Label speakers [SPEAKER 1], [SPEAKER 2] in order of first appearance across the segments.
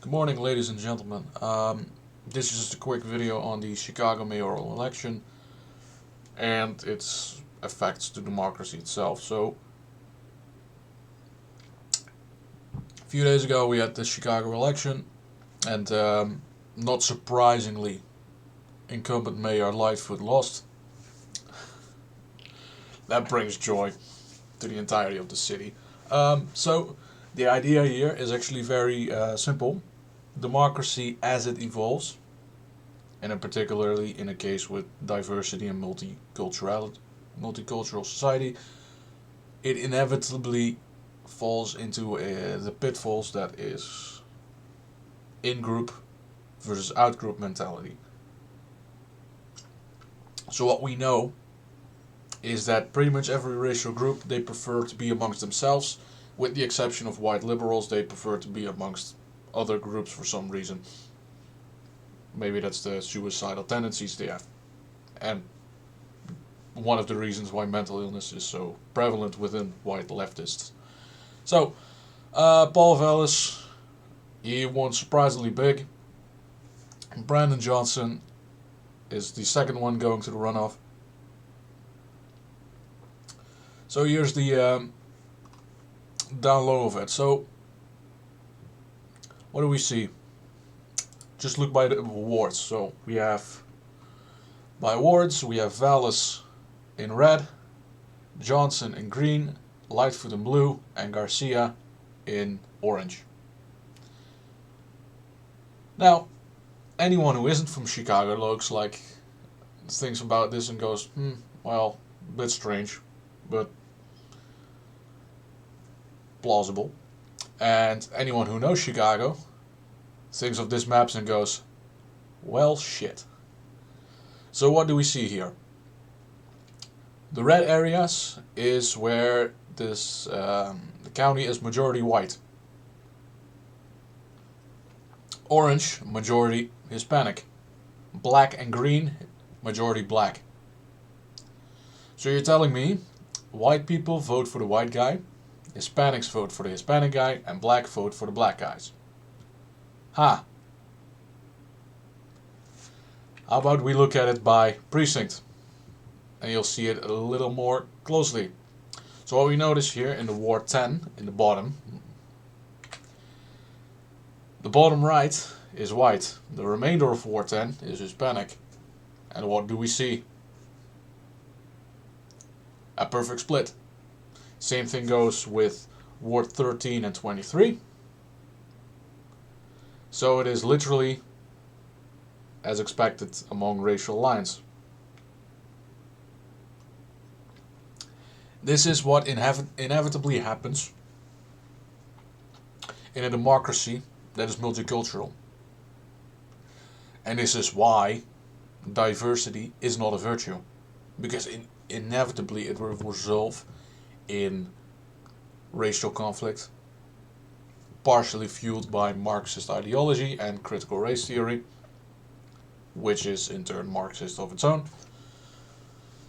[SPEAKER 1] Good morning, ladies and gentlemen. This is just a quick video on the Chicago Mayoral Election and its effects to democracy itself. So, a few days ago we had the Chicago election, and not surprisingly, incumbent Mayor Lightfoot lost. That brings joy to the entirety of the city. So, the idea here is actually very simple. Democracy as it evolves, and in particularly in a case with diversity and multicultural society, it inevitably falls into the pitfalls that is in-group versus out-group mentality. So what we know is that pretty much every racial group, they prefer to be amongst themselves, with the exception of white liberals. They prefer to be amongst other groups for some reason. Maybe that's the suicidal tendencies they have, and one of the reasons why mental illness is so prevalent within white leftists. So, Paul Vallis, he won surprisingly big. Brandon Johnson is the second one going to the runoff. So here's the down low of it. So, what do we see? Just look by the awards. So we have, by awards, we have Vallis in red, Johnson in green, Lightfoot in blue, and Garcia in orange. Now, anyone who isn't from Chicago looks like thinks about this and goes, well, a bit strange, but plausible. And anyone who knows Chicago thinks of this maps and goes, well, shit. So what do we see here? The red areas is where this the county is majority white. Orange, majority Hispanic. Black and green, majority black. So you're telling me white people vote for the white guy, Hispanics vote for the Hispanic guy, and black vote for the black guys. How about we look at it by precinct, and you'll see it a little more closely. So what we notice here in the Ward 10, in the bottom right is white. The remainder of Ward 10 is Hispanic. And what do we see? A perfect split. Same thing goes with Ward 13 and 23. So it is literally as expected among racial lines. This is what inevitably happens in a democracy that is multicultural. And this is why diversity is not a virtue. Because inevitably it will resolve in racial conflict, partially fueled by Marxist ideology and critical race theory, which is in turn Marxist of its own.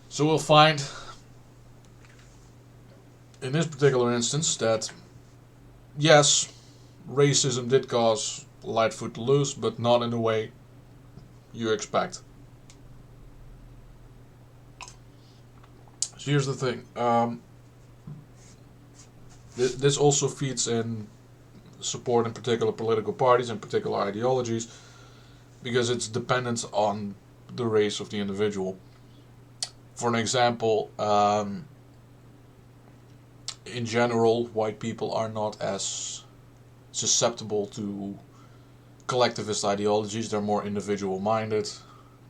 [SPEAKER 1] So we'll find in this particular instance that yes, racism did cause Lightfoot to lose, but not in the way you expect. So here's the thing. This also feeds in support in particular political parties and particular ideologies, because it's dependent on the race of the individual. For an example, in general, white people are not as susceptible to collectivist ideologies. They're more individual minded.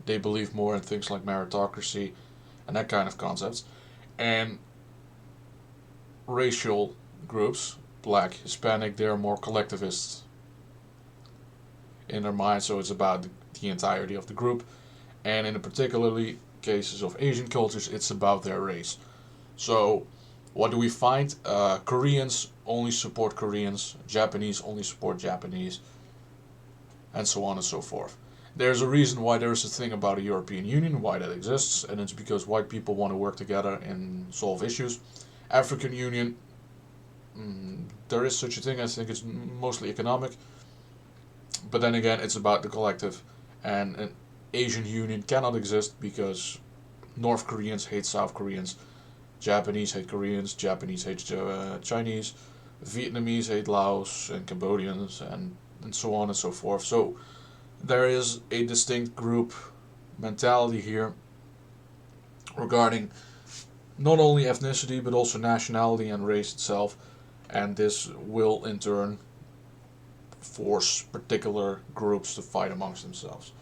[SPEAKER 1] They believe more in things like meritocracy and that kind of concepts. And racial groups, black, Hispanic, they're more collectivists in their mind, so it's about the entirety of the group. And in particularly cases of Asian cultures, it's about their race. So what do we find? Koreans only support Koreans, Japanese only support Japanese, and so on and so forth. There's a reason why there's a thing about a European Union, why that exists, and it's because white people want to work together and solve issues. African Union, there is such a thing. I think it's mostly economic. But then again, it's about the collective, and an Asian union cannot exist because North Koreans hate South Koreans, Japanese hate Koreans, Japanese hate Chinese, Vietnamese hate Laos and Cambodians, and so on and so forth. So there is a distinct group mentality here regarding not only ethnicity but also nationality and race itself, and this will in turn force particular groups to fight amongst themselves.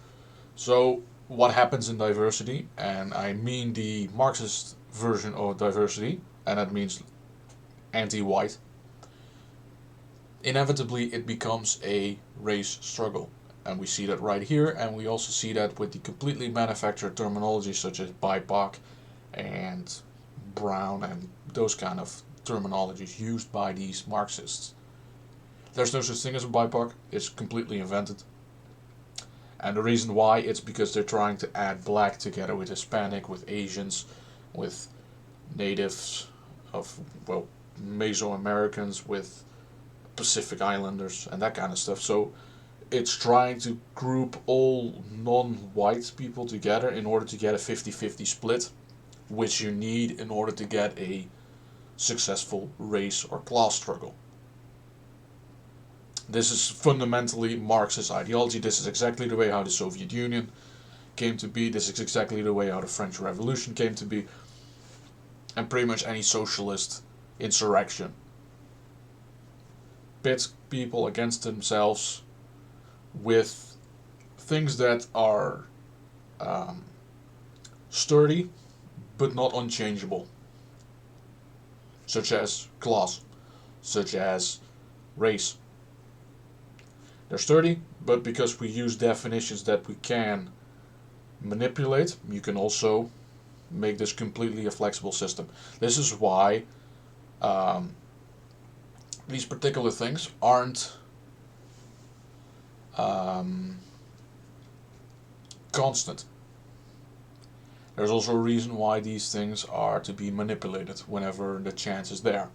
[SPEAKER 1] So what happens in diversity, and I mean the Marxist version of diversity, and that means anti-white, inevitably it becomes a race struggle. And we see that right here, and we also see that with the completely manufactured terminology such as BIPOC and brown and those kind of terminologies used by these Marxists. There's no such thing as a BIPOC, it's completely invented. And the reason why, it's because they're trying to add black together with Hispanic, with Asians, with natives of, well, Mesoamericans, with Pacific Islanders, and that kind of stuff. So it's trying to group all non-white people together in order to get a 50-50 split, which you need in order to get a successful race or class struggle. This is fundamentally Marxist ideology. This is exactly the way how the Soviet Union came to be. This is exactly the way how the French Revolution came to be. And pretty much any socialist insurrection pits people against themselves with things that are sturdy but not unchangeable, such as class, such as race. They're sturdy, but because we use definitions that we can manipulate, you can also make this completely a flexible system. This is why these particular things aren't constant. There's also a reason why these things are to be manipulated whenever the chance is there.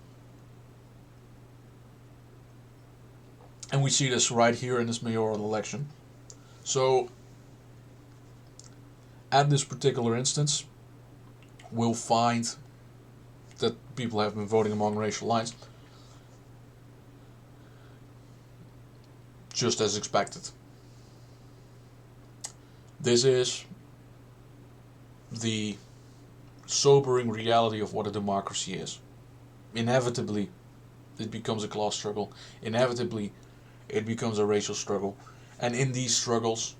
[SPEAKER 1] And we see this right here in this mayoral election. So, at this particular instance, we'll find that people have been voting among racial lines, just as expected. This is the sobering reality of what a democracy is. Inevitably, it becomes a class struggle. Inevitably, it becomes a racial struggle. And in these struggles,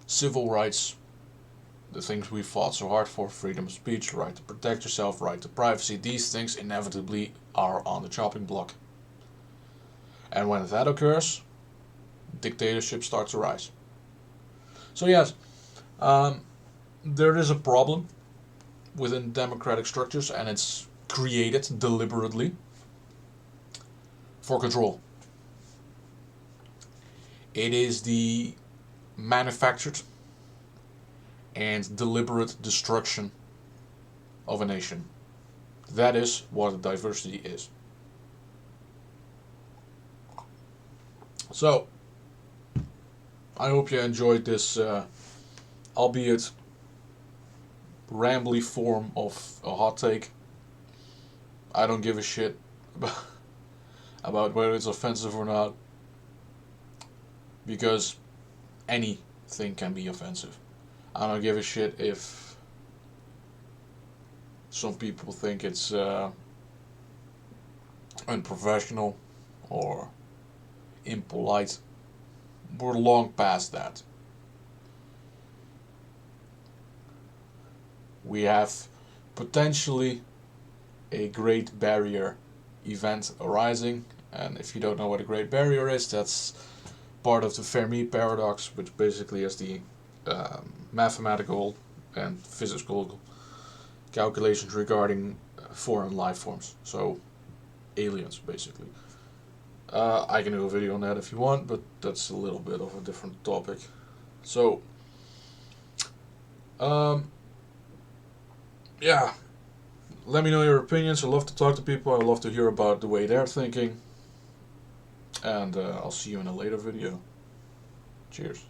[SPEAKER 1] civil rights, the things we fought so hard for, freedom of speech, right to protect yourself, right to privacy, these things inevitably are on the chopping block. And when that occurs, dictatorship starts to rise. So yes, there is a problem within democratic structures, and it's created deliberately for control. It is the manufactured and deliberate destruction of a nation. That is what diversity is. So, I hope you enjoyed this, albeit rambly form of a hot take. I don't give a shit about whether it's offensive or not, because anything can be offensive. I don't give a shit if some people think it's unprofessional or impolite. We're long past that. We have potentially a Great Barrier event arising, and if you don't know what a Great Barrier is, that's part of the Fermi paradox, which basically is the mathematical and physical calculations regarding foreign life forms, so aliens basically. I can do a video on that if you want, but that's a little bit of a different topic. So, yeah, let me know your opinions. I love to talk to people. I love to hear about the way they're thinking. And I'll see you in a later video. Cheers.